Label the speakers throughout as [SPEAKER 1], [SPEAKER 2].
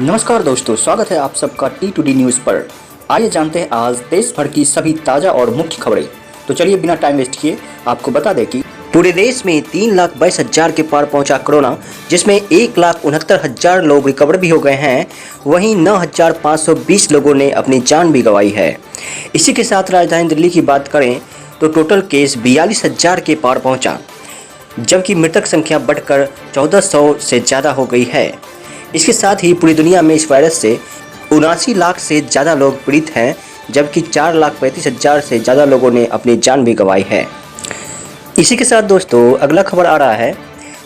[SPEAKER 1] नमस्कार दोस्तों, स्वागत है आप सबका T2D न्यूज़ पर। आइए जानते हैं आज देश भर की सभी ताज़ा और मुख्य खबरें। तो चलिए बिना टाइम वेस्ट किए आपको बता दें कि पूरे देश में 3,22,000 के पार पहुंचा कोरोना, जिसमें 1,69,000 लोग रिकवर भी हो गए हैं। वहीं 9,520 लोगों ने अपनी जान भी गंवाई है। इसी के साथ राजधानी दिल्ली की बात करें तो टोटल केस 42,000 के पार पहुँचा, जबकि मृतक संख्या बढ़कर 1,400 से ज़्यादा हो गई है। इसके साथ ही पूरी दुनिया में इस वायरस से 79 लाख से ज़्यादा लोग पीड़ित हैं, जबकि 4,35,000 से ज़्यादा लोगों ने अपनी जान भी गंवाई है। इसी के साथ दोस्तों अगला खबर आ रहा है,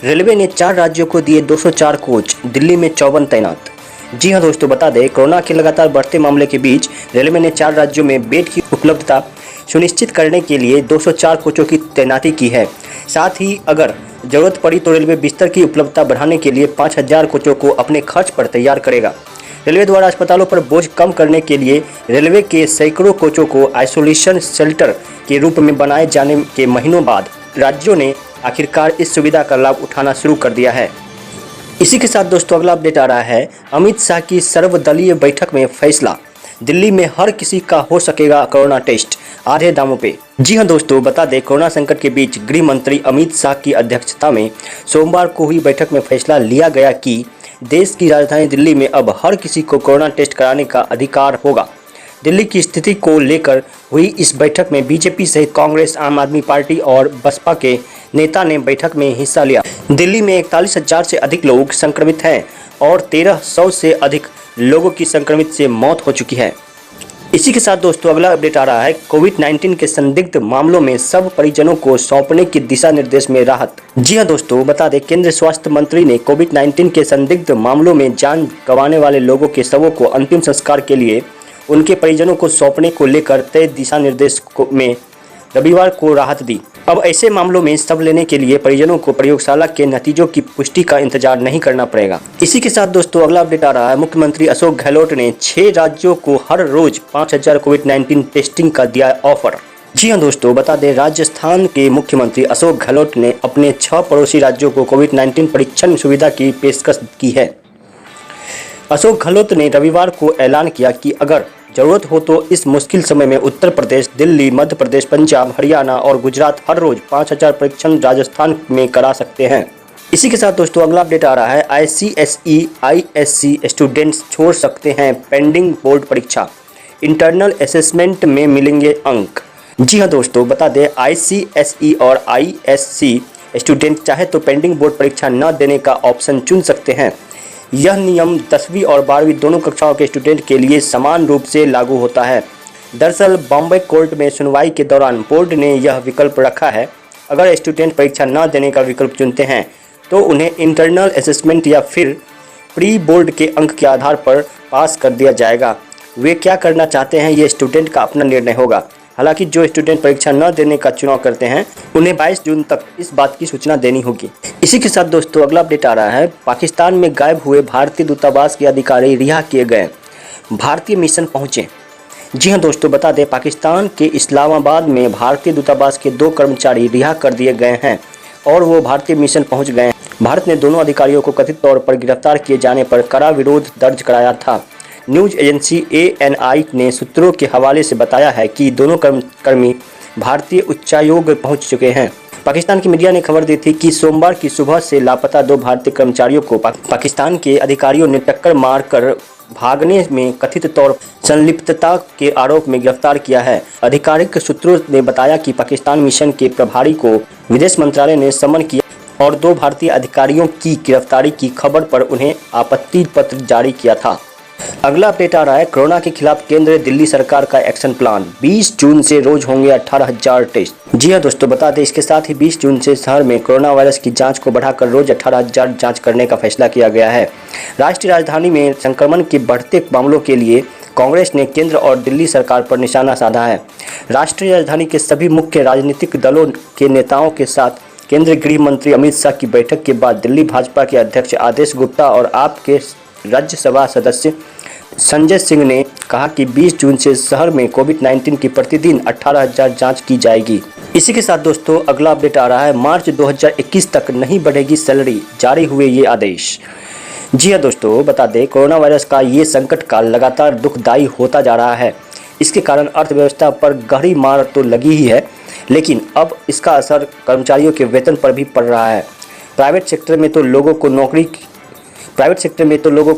[SPEAKER 1] रेलवे ने 4 राज्यों को दिए 204 कोच, दिल्ली में 54 तैनात। जी हां दोस्तों, बता दें कोरोना के लगातार बढ़ते मामले के बीच रेलवे ने 4 राज्यों में बेड की उपलब्धता सुनिश्चित करने के लिए 204 कोचों की तैनाती की है। साथ ही अगर जरूरत पड़ी तो रेलवे बिस्तर की उपलब्धता बढ़ाने के लिए 5,000 कोचों को अपने खर्च पर तैयार करेगा। रेलवे द्वारा अस्पतालों पर बोझ कम करने के लिए रेलवे के सैकड़ों कोचों को आइसोलेशन शेल्टर के रूप में बनाए जाने के महीनों बाद राज्यों ने आखिरकार इस सुविधा का लाभ उठाना शुरू कर दिया है। इसी के साथ दोस्तों अगला अपडेट आ रहा है, अमित शाह की सर्वदलीय बैठक में फैसला, दिल्ली में हर किसी का हो सकेगा कोरोना टेस्ट आधे दामों पे। जी हां दोस्तों, बता दें कोरोना संकट के बीच गृह मंत्री अमित शाह की अध्यक्षता में सोमवार को हुई बैठक में फैसला लिया गया कि देश की राजधानी दिल्ली में अब हर किसी को कोरोना टेस्ट कराने का अधिकार होगा। दिल्ली की स्थिति को लेकर हुई इस बैठक में बीजेपी सहित कांग्रेस, आम आदमी पार्टी और बसपा के नेता ने बैठक में हिस्सा लिया। दिल्ली में 41,000 से अधिक लोग संक्रमित हैं और 1,300 से अधिक लोगों की संक्रमित से मौत हो चुकी है। इसी के साथ दोस्तों अगला अपडेट आ रहा है, कोविड-19 के संदिग्ध मामलों में सब परिजनों को सौंपने की दिशा निर्देश में राहत। जी हां दोस्तों, बता दें केंद्रीय स्वास्थ्य मंत्री ने कोविड-19 के संदिग्ध मामलों में जान गंवाने वाले लोगों के शवों को अंतिम संस्कार के लिए उनके परिजनों को सौंपने को लेकर तय दिशा निर्देश में रविवार को राहत दी। अब ऐसे मामलों में शव लेने के लिए परिजनों को प्रयोगशाला के नतीजों की पुष्टि का इंतजार नहीं करना पड़ेगा। इसी के साथ दोस्तों अगला अपडेट आ रहा है, मुख्यमंत्री अशोक गहलोत ने 6 राज्यों को हर रोज 5,000 कोविड-19 टेस्टिंग का दिया ऑफर। जी हां दोस्तों, बता दें राजस्थान के मुख्यमंत्री अशोक गहलोत ने अपने 6 पड़ोसी राज्यों को कोविड-19 परीक्षण सुविधा की पेशकश की है। अशोक गहलोत ने रविवार को ऐलान किया कि अगर जरूरत हो तो इस मुश्किल समय में उत्तर प्रदेश, दिल्ली, मध्य प्रदेश, पंजाब, हरियाणा और गुजरात हर रोज 5,000 परीक्षण राजस्थान में करा सकते हैं। इसी के साथ दोस्तों अगला अपडेट आ रहा है, ICSE, ISC स्टूडेंट्स छोड़ सकते हैं पेंडिंग बोर्ड परीक्षा, इंटरनल असेसमेंट में मिलेंगे अंक। जी हां दोस्तों, बता दें ICSE और ISC स्टूडेंट चाहे तो पेंडिंग बोर्ड परीक्षा न देने का ऑप्शन चुन सकते हैं। यह नियम 10वीं और 12वीं दोनों कक्षाओं के स्टूडेंट के लिए समान रूप से लागू होता है। दरअसल बॉम्बे कोर्ट में सुनवाई के दौरान बोर्ड ने यह विकल्प रखा है, अगर स्टूडेंट परीक्षा न देने का विकल्प चुनते हैं तो उन्हें इंटरनल असेसमेंट या फिर प्री बोर्ड के अंक के आधार पर पास कर दिया जाएगा। वे क्या करना चाहते हैं ये स्टूडेंट का अपना निर्णय होगा। हालांकि जो स्टूडेंट परीक्षा न देने का चुनाव करते हैं उन्हें 22 जून तक इस बात की सूचना देनी होगी। इसी के साथ दोस्तों अगला अपडेट आ रहा है, पाकिस्तान में गायब हुए भारतीय दूतावास के अधिकारी रिहा किए गए, भारतीय मिशन पहुंचे। जी हां दोस्तों, बता दें पाकिस्तान के इस्लामाबाद में भारतीय दूतावास के 2 कर्मचारी रिहा कर दिए गए हैं और वो भारतीय मिशन पहुँच गए हैं। भारत ने दोनों अधिकारियों को कथित तौर पर गिरफ्तार किए जाने पर कड़ा विरोध दर्ज कराया था। न्यूज एजेंसी ANI ने सूत्रों के हवाले से बताया है कि दोनों कर्मी भारतीय उच्चायोग पहुंच चुके हैं। पाकिस्तान की मीडिया ने खबर दी थी कि सोमवार की सुबह से लापता 2 भारतीय कर्मचारियों को पाकिस्तान के अधिकारियों ने टक्कर मारकर भागने में कथित तौर पर संलिप्तता के आरोप में गिरफ्तार किया है। आधिकारिक सूत्रों ने बताया कि पाकिस्तान मिशन के प्रभारी को विदेश मंत्रालय ने समन किया और 2 भारतीय अधिकारियों की गिरफ्तारी की खबर पर उन्हें आपत्ति पत्र जारी किया था। अगला अपडेट आ रहा है, कोरोना के खिलाफ केंद्र दिल्ली सरकार का एक्शन प्लान, 20 जून से रोज होंगे 18,000 टेस्ट। जी हां दोस्तों, बता दें इसके साथ ही 20 जून से शहर में कोरोना वायरस की जांच को बढ़ाकर रोज 18,000 जांच करने का फैसला किया गया है। राष्ट्रीय राजधानी में संक्रमण के बढ़ते मामलों के लिए कांग्रेस ने केंद्र और दिल्ली सरकार पर निशाना साधा है। राष्ट्रीय राजधानी के सभी मुख्य राजनीतिक दलों के नेताओं के साथ केंद्रीय गृह मंत्री अमित शाह की बैठक के बाद दिल्ली भाजपा के अध्यक्ष आदेश गुप्ता और आप के राज्यसभा सदस्य संजय सिंह ने कहा कि 20 जून से शहर में कोविड-19 की प्रतिदिन 18,000 जांच की जाएगी। इसी के साथ दोस्तों अगला अपडेट आ रहा है, मार्च 2021 तक नहीं बढ़ेगी सैलरी, जारी हुए ये आदेश। जी हाँ दोस्तों, बता दें कोरोना वायरस का ये संकट काल लगातार दुखदाई होता जा रहा है। इसके कारण अर्थव्यवस्था पर गहरी मार तो लगी ही है, लेकिन अब इसका असर कर्मचारियों के वेतन पर भी पड़ रहा है। प्राइवेट सेक्टर में तो लोगों को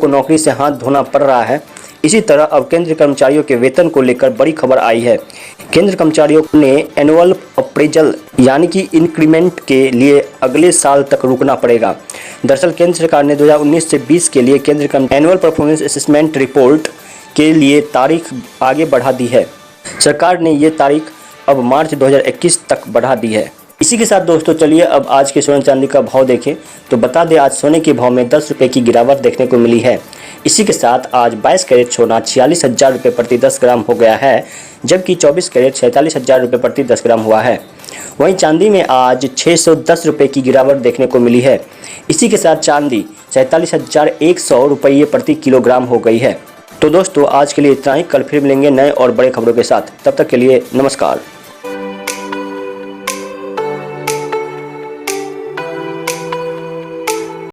[SPEAKER 1] नौकरी से हाथ धोना पड़ रहा है। इसी तरह अब केंद्रीय कर्मचारियों के वेतन को लेकर बड़ी खबर आई है। केंद्र कर्मचारियों ने एनुअल अप्रेजल यानी कि इंक्रीमेंट के लिए अगले साल तक रुकना पड़ेगा। दरअसल केंद्र सरकार ने 2019 से 20 के लिए केंद्र एनुअल परफॉर्मेंस असेसमेंट रिपोर्ट के लिए तारीख आगे बढ़ा दी है। सरकार ने ये तारीख अब मार्च 2021 तक बढ़ा दी है। इसी के साथ दोस्तों चलिए अब आज के सोने चांदी का भाव देखें तो बता दें आज सोने के भाव में 10 रुपये की गिरावट देखने को मिली है। इसी के साथ आज 22 कैरेट सोना 46,000 रुपये प्रति 10 ग्राम हो गया है, जबकि 24 कैरेट 46,000 रुपये प्रति 10 ग्राम हुआ है। वहीं चांदी में आज 610 रुपये की गिरावट देखने को मिली है। इसी के साथ चांदी 47,100 रुपये प्रति किलोग्राम हो गई है। तो दोस्तों आज के लिए इतना ही। कल फिर मिलेंगे नए और बड़े खबरों के साथ। तब तक के लिए नमस्कार।